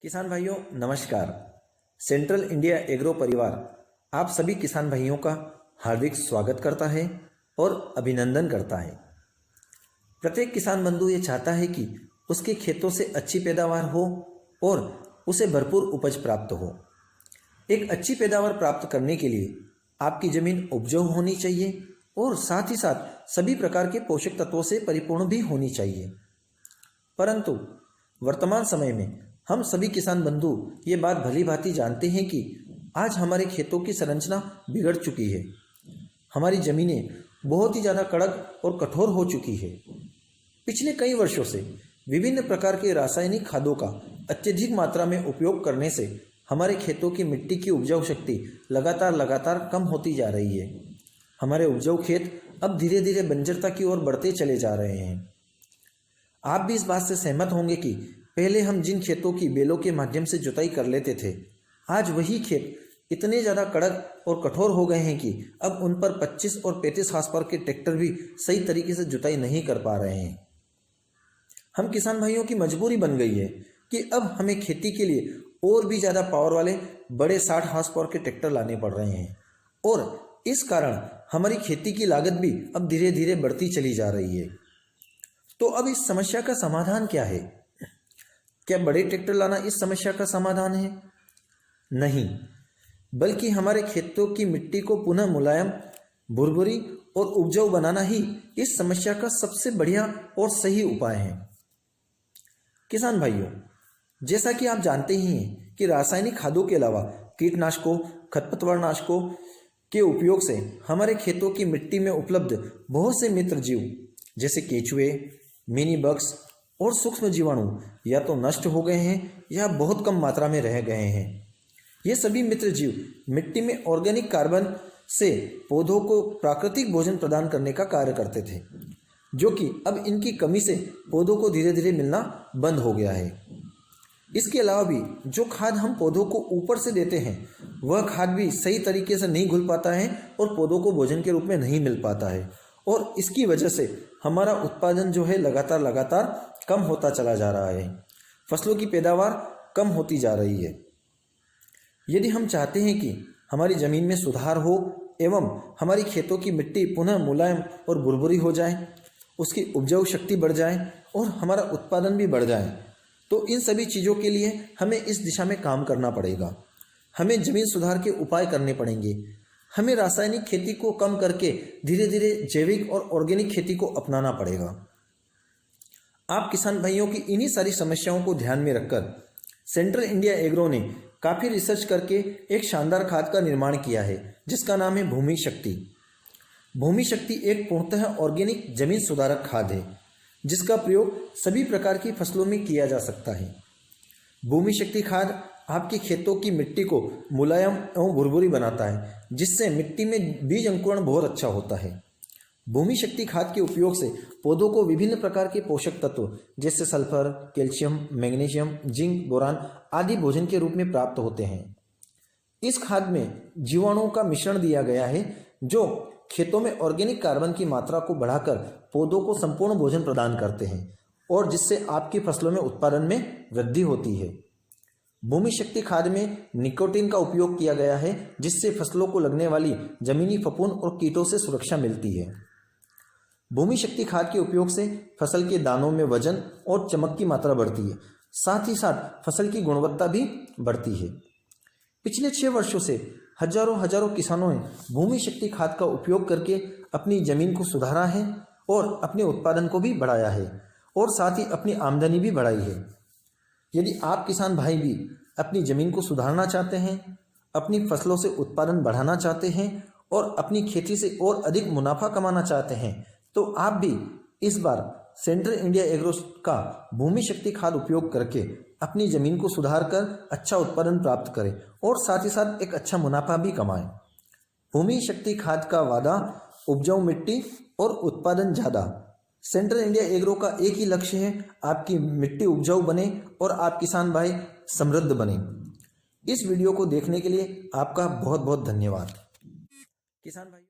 किसान भाइयों नमस्कार। सेंट्रल इंडिया एग्रो परिवार आप सभी किसान भाइयों का हार्दिक स्वागत करता है और अभिनंदन करता है। प्रत्येक किसान बंधु ये चाहता है कि उसके खेतों से अच्छी पैदावार हो और उसे भरपूर उपज प्राप्त हो। एक अच्छी पैदावार प्राप्त करने के लिए आपकी ज़मीन उपजाऊ होनी चाहिए और साथ ही साथ सभी प्रकार के पोषक तत्वों से परिपूर्ण भी होनी चाहिए। परंतु वर्तमान समय में हम सभी किसान बंधु ये बात भली भांति जानते हैं कि आज हमारे खेतों की संरचना बिगड़ चुकी है। हमारी ज़मीनें बहुत ही ज़्यादा कड़क और कठोर हो चुकी है। पिछले कई वर्षों से विभिन्न प्रकार के रासायनिक खादों का अत्यधिक मात्रा में उपयोग करने से हमारे खेतों की मिट्टी की उपजाऊ शक्ति लगातार कम होती जा रही है। हमारे उपजाऊ खेत अब धीरे धीरे बंजरता की ओर बढ़ते चले जा रहे हैं। आप भी इस बात से सहमत होंगे कि पहले हम जिन खेतों की बेलों के माध्यम से जुताई कर लेते थे, आज वही खेत इतने ज़्यादा कड़क और कठोर हो गए हैं कि अब उन पर 25 और 35 हार्स पावर के ट्रैक्टर भी सही तरीके से जुताई नहीं कर पा रहे हैं। हम किसान भाइयों की मजबूरी बन गई है कि अब हमें खेती के लिए और भी ज़्यादा पावर वाले बड़े 60 हार्स पावर के ट्रैक्टर लाने पड़ रहे हैं और इस कारण हमारी खेती की लागत भी अब धीरे धीरे बढ़ती चली जा रही है। तो अब इस समस्या का समाधान क्या है? क्या बड़े ट्रैक्टर लाना इस समस्या का समाधान है? नहीं, बल्कि हमारे खेतों की मिट्टी को पुनः मुलायम, भुरभुरी और उपजाऊ बनाना ही इस समस्या का सबसे बढ़िया और सही उपाय है। किसान भाइयों, जैसा कि आप जानते ही हैं कि रासायनिक खादों के अलावा कीटनाशकों, खरपतवारनाशकों के उपयोग से हमारे खेतों की मिट्टी में उपलब्ध बहुत से मित्र जीव जैसे केंचुए, मिनी बग्स और सूक्ष्म जीवाणु या तो नष्ट हो गए हैं या बहुत कम मात्रा में रह गए हैं। ये सभी मित्र जीव मिट्टी में ऑर्गेनिक कार्बन से पौधों को प्राकृतिक भोजन प्रदान करने का कार्य करते थे, जो कि अब इनकी कमी से पौधों को धीरे धीरे मिलना बंद हो गया है। इसके अलावा भी जो खाद हम पौधों को ऊपर से देते हैं वह खाद भी सही तरीके से नहीं घुल पाता है और पौधों को भोजन के रूप में नहीं मिल पाता है और इसकी वजह से हमारा उत्पादन जो है लगातार कम होता चला जा रहा है। फसलों की पैदावार कम होती जा रही है। यदि हम चाहते हैं कि हमारी ज़मीन में सुधार हो एवं हमारी खेतों की मिट्टी पुनः मुलायम और भुरभुरी हो जाए, उसकी उपजाऊ शक्ति बढ़ जाए और हमारा उत्पादन भी बढ़ जाए, तो इन सभी चीज़ों के लिए हमें इस दिशा में काम करना पड़ेगा। हमें ज़मीन सुधार के उपाय करने पड़ेंगे। हमें रासायनिक खेती को कम करके धीरे धीरे जैविक और ऑर्गेनिक खेती को अपनाना पड़ेगा। आप किसान भाइयों की इन्हीं सारी समस्याओं को ध्यान में रखकर सेंट्रल इंडिया एग्रो ने काफ़ी रिसर्च करके एक शानदार खाद का निर्माण किया है जिसका नाम है भूमि शक्ति। भूमि शक्ति एक पूर्णतः ऑर्गेनिक जमीन सुधारक खाद है जिसका प्रयोग सभी प्रकार की फसलों में किया जा सकता है। भूमि शक्ति खाद आपके खेतों की मिट्टी को मुलायम एवं भुरभुरी बनाता है, जिससे मिट्टी में बीज अंकुरण बहुत अच्छा होता है। भूमि शक्ति खाद के उपयोग से पौधों को विभिन्न प्रकार के पोषक तत्व जैसे sulphur, calcium, magnesium, zinc, boron आदि भोजन के रूप में प्राप्त होते हैं। इस खाद में जीवाणुओं का मिश्रण दिया गया है जो खेतों में ऑर्गेनिक कार्बन की मात्रा को बढ़ाकर पौधों को संपूर्ण भोजन प्रदान करते हैं और जिससे आपकी फसलों में उत्पादन में वृद्धि होती है। भूमि शक्ति खाद में निकोटीन का उपयोग किया गया है जिससे फसलों को लगने वाली जमीनी फफूंद और कीटों से सुरक्षा मिलती है। भूमि शक्ति खाद के उपयोग से फसल के दानों में वजन और चमक की मात्रा बढ़ती है, साथ ही साथ फसल की गुणवत्ता भी बढ़ती है। पिछले 6 वर्षों से हजारों किसानों ने भूमि शक्ति खाद का उपयोग करके अपनी जमीन को सुधारा है और अपने उत्पादन को भी बढ़ाया है और साथ ही अपनी आमदनी भी बढ़ाई है। यदि आप किसान भाई भी अपनी ज़मीन को सुधारना चाहते हैं, अपनी फसलों से उत्पादन बढ़ाना चाहते हैं और अपनी खेती से और अधिक मुनाफा कमाना चाहते हैं, तो आप भी इस बार सेंट्रल इंडिया एग्रो का भूमि शक्ति खाद उपयोग करके अपनी ज़मीन को सुधार कर अच्छा उत्पादन प्राप्त करें और साथ ही साथ एक अच्छा मुनाफा भी कमाएं। भूमि शक्ति खाद का वादा उपजाऊ मिट्टी और उत्पादन ज़्यादा। सेंट्रल इंडिया एग्रो का एक ही लक्ष्य है, आपकी मिट्टी उपजाऊ बने और आप किसान भाई समृद्ध बने। इस वीडियो को देखने के लिए आपका बहुत बहुत धन्यवाद। किसान भाई